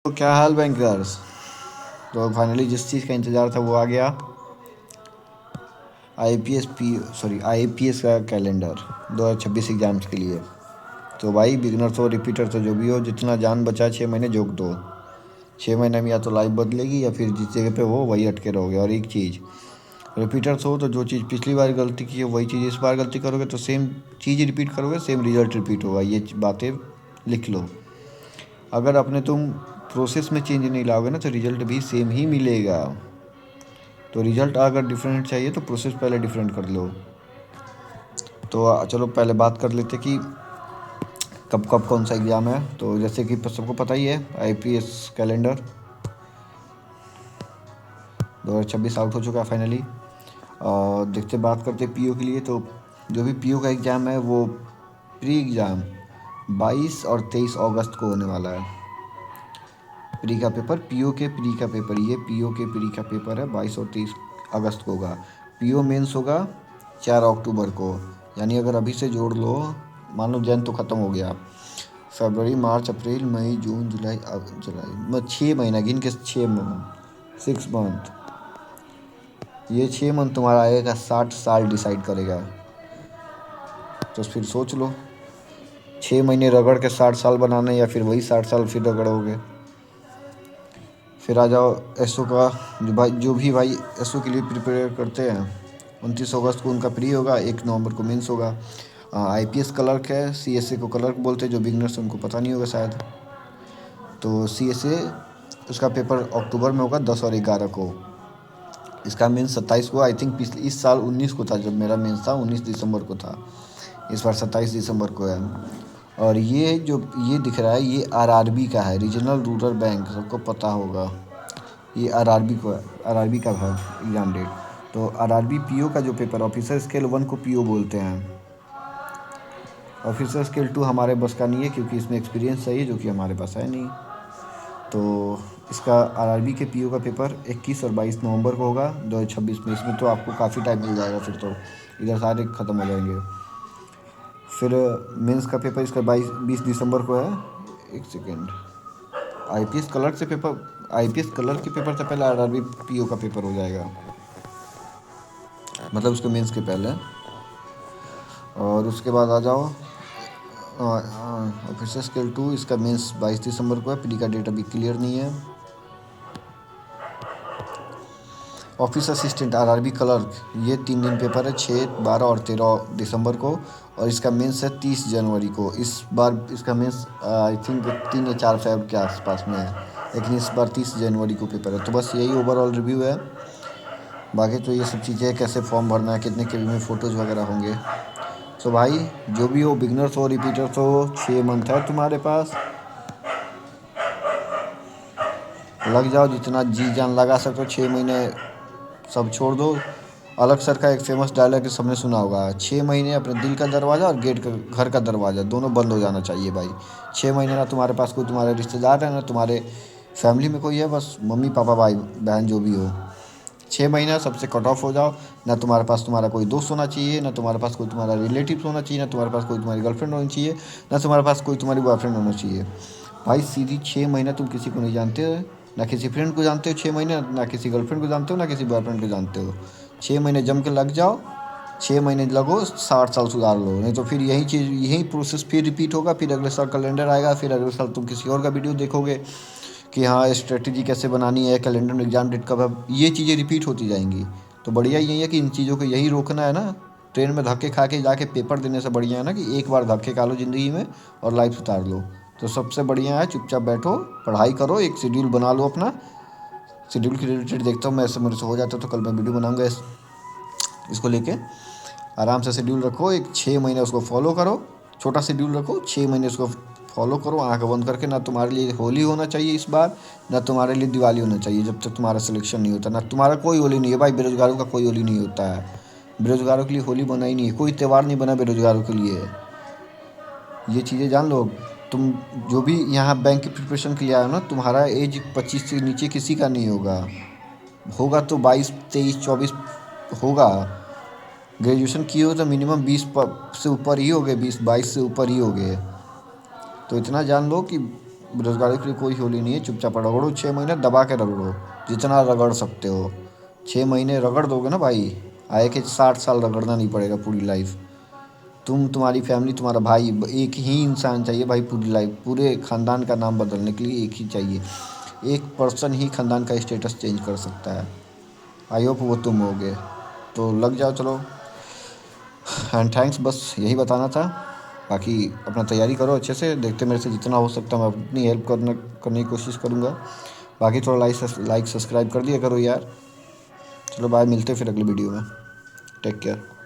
तो क्या हाल बैंकर्स। तो फाइनली जिस चीज़ का इंतज़ार था वो आ गया। आईपीएस का कैलेंडर 2026 एग्ज़ाम्स के लिए। तो भाई बिगनर्स हो रिपीटर्स हो जो भी हो, जितना जान बचा 6 महीने झोंक दो। 6 महीने में या तो लाइफ बदलेगी या फिर जिस जगह पे हो वही अटके रहोगे। और एक चीज़, रिपीटर्स हो तो जो चीज़ पिछली बार गलती की है वही चीज़ इस बार गलती करोगे तो सेम चीज़ रिपीट करोगे, सेम रिजल्ट रिपीट होगा। ये बातें लिख लो। अगर अपने तुम प्रोसेस में चेंज नहीं लाओगे ना तो रिजल्ट भी सेम ही मिलेगा। तो रिजल्ट अगर डिफरेंट चाहिए तो प्रोसेस पहले डिफरेंट कर लो। तो चलो पहले बात कर लेते कि कब कब कौन सा एग्ज़ाम है। तो जैसे कि सबको पता ही है, आईपीएस कैलेंडर 2026 आउट हो चुका है फाइनली। और देखते बात करते पीओ के लिए। तो जो भी पीओ का एग्ज़ाम है वो प्री एग्ज़ाम 22 और 23 अगस्त को होने वाला है। प्री का पेपर, पीओ के प्री का पेपर, ये पीओ के प्री का पेपर है 22 और 23 अगस्त को होगा। पीओ मेंस होगा 4 अक्टूबर को। यानी अगर अभी से जोड़ लो, मान लो जैन तो ख़त्म हो गया, फरवरी मार्च अप्रैल मई जून जुलाई जुलाई 6 महीना गिन के 6 मंथ ये 6 मंथ तुम्हारा आएगा 60 साल डिसाइड करेगा। तो फिर सोच लो, 6 महीने रगड़ के 60 साल बनाना या फिर वही 60 साल फिर रगड़ोगे। फिर आ जाओ एसओ का। जो भी भाई एसओ के लिए प्रिपेयर करते हैं, 29 अगस्त को उनका प्री होगा, 1 नवंबर को मेंस होगा। आईपीएस क्लर्क है, सीएसए को क्लर्क बोलते हैं, जो बिगनर्स उनको पता नहीं होगा शायद। तो सीएसए उसका पेपर अक्टूबर में होगा 10 और 11 को। इसका मेंस 27 को, आई थिंक पिछले इस साल 19 को था जब मेरा मेंस था, 19 दिसंबर को था। इस बार 27 दिसंबर को है। और ये जो ये दिख रहा है ये आरआरबी का है, रीजनल रूरल बैंक, सबको पता होगा। ये आरआरबी का है एग्ज़ाम डेट। तो आरआरबी पीओ का जो पेपर, ऑफिसर स्केल 1 को पीओ बोलते हैं। ऑफिसर स्केल 2 हमारे बस का नहीं है क्योंकि इसमें एक्सपीरियंस चाहिए, जो कि हमारे पास है नहीं। तो इसका आरआरबी के पीओ का पेपर 21 और 22 नवंबर को होगा 2026 में। इसमें तो आपको काफ़ी टाइम मिल जाएगा, फिर तो इधर सारे ख़त्म हो जाएंगे। फिर मेंस का पेपर इसका 20 दिसंबर को है। एक सेकेंड, आईपीएस क्लर्क के पेपर से पहले आरआरबी पीओ का पेपर हो जाएगा, मतलब उसके मेंस के पहले। और उसके बाद आ जाओ ऑफिसर स्केल 2, इसका मेंस 22 दिसंबर को है। प्री का डेट अभी क्लियर नहीं है। ऑफिस असिस्टेंट आरआरबी क्लर्क, ये 3 दिन पेपर है, 6, 12 और 13 दिसंबर को। और इसका मेंस है 30 जनवरी को। इस बार इसका मेंस आई थिंक 3 या 4 फेब के आसपास में है, लेकिन इस बार 30 जनवरी को पेपर है। तो बस यही ओवरऑल रिव्यू है। बाकी तो ये सब चीज़ें, कैसे फॉर्म भरना है, कितने के में फ़ोटोज़ वगैरह होंगे। तो भाई जो भी हो, बिगनर्स हो रिपीटर्स हो, 6 मंथ है तुम्हारे पास। लग जाओ, जितना जी जान लगा सकते हो। 6 महीने सब छोड़ दो। अलग सर का एक फेमस डायलॉग है, सबने सुना होगा, 6 महीने अपने दिल का दरवाज़ा और गेट का घर का दरवाज़ा दोनों बंद हो जाना चाहिए भाई। 6 महीने ना तुम्हारे पास कोई तुम्हारे रिश्तेदार है, ना तुम्हारे फैमिली में कोई है, बस मम्मी पापा भाई बहन जो भी हो। 6 महीना सबसे कट ऑफ हो जाओ। ना तुम्हारे पास तुम्हारा कोई दोस्त होना चाहिए, ना तुम्हारे पास कोई तुम्हारा रिलेटिव होना चाहिए, ना तुम्हारे पास कोई तुम्हारी गर्लफ्रेंड होनी चाहिए, ना तुम्हारे पास कोई तुम्हारी बॉयफ्रेंड होना चाहिए। भाई सीधी 6 महीना तुम किसी को नहीं जानते हो, ना किसी फ्रेंड को जानते हो 6 महीने, ना किसी गर्लफ्रेंड को जानते हो, ना किसी बॉयफ्रेंड को जानते हो। 6 महीने जम के लग जाओ। 6 महीने लगो, 60 साल सुधार लो। नहीं तो फिर यही प्रोसेस फिर रिपीट होगा। फिर अगले साल कैलेंडर आएगा, फिर अगले साल तुम किसी और का वीडियो देखोगे कि हाँ स्ट्रेटजी कैसे बनानी है, कैलेंडर में एग्जाम डेट कब है। ये चीज़ें रिपीट होती जाएंगी। तो बढ़िया यही है कि इन चीज़ों को यही रोकना है ना। ट्रेन में धक्के खा के जाके पेपर देने से बढ़िया है ना कि एक बार धक्के खा लो ज़िंदगी में और लाइफ उतार लो। तो सबसे बढ़िया है चुपचाप बैठो, पढ़ाई करो, एक शेड्यूल बना लो अपना। शेड्यूल के रिलेटेड देखता हूँ मैं, ऐसे मेरे से हो जाता तो कल मैं वीडियो बनाऊँगा इसको लेके। आराम से शेड्यूल रखो, एक 6 महीने उसको फॉलो करो। छोटा शेड्यूल रखो, 6 महीने उसको फॉलो करो आँख बंद करके। ना तुम्हारे लिए होली होना चाहिए इस बार, ना तुम्हारे लिए दिवाली होना चाहिए, जब तक तुम्हारा सिलेक्शन नहीं होता। ना तुम्हारा कोई होली नहीं है भाई, बेरोजगारों का कोई होली नहीं होता है। बेरोजगारों के लिए होली बना ही नहीं है, कोई त्यौहार नहीं बना बेरोजगारों के लिए। ये चीज़ें जान लो। तुम जो भी यहाँ बैंक की प्रिपरेशन के लिए आए हो ना, तुम्हारा एज 25 से नीचे किसी का नहीं होगा। होगा तो 22, 23, 24 होगा। ग्रेजुएशन किए हो तो मिनिमम 20 से ऊपर ही हो गए, 20, 22 से ऊपर ही हो गए। तो इतना जान लो कि बेरोजगारी के लिए कोई होली नहीं है, चुपचाप रगड़ो 6 महीने, दबा के रगड़ो जितना रगड़ सकते हो। 6 महीने रगड़ दोगे ना भाई, आए के 60 साल रगड़ना नहीं पड़ेगा पूरी लाइफ। तुम्हारी फैमिली, तुम्हारा भाई, एक ही इंसान चाहिए भाई पूरी लाइफ, पूरे खानदान का नाम बदलने के लिए एक ही चाहिए। एक पर्सन ही खानदान का स्टेटस चेंज कर सकता है। आई होप वो तुम होगे। तो लग जाओ चलो। एंड थैंक्स, बस यही बताना था। बाकी अपना तैयारी करो अच्छे से, देखते मेरे से जितना हो सकता है मैं अपनी हेल्प करने की कोशिश करूँगा। बाकी थोड़ा लाइक सब्सक्राइब कर दिया करो यार। चलो बाय, मिलते हैं फिर अगली वीडियो में। Take care.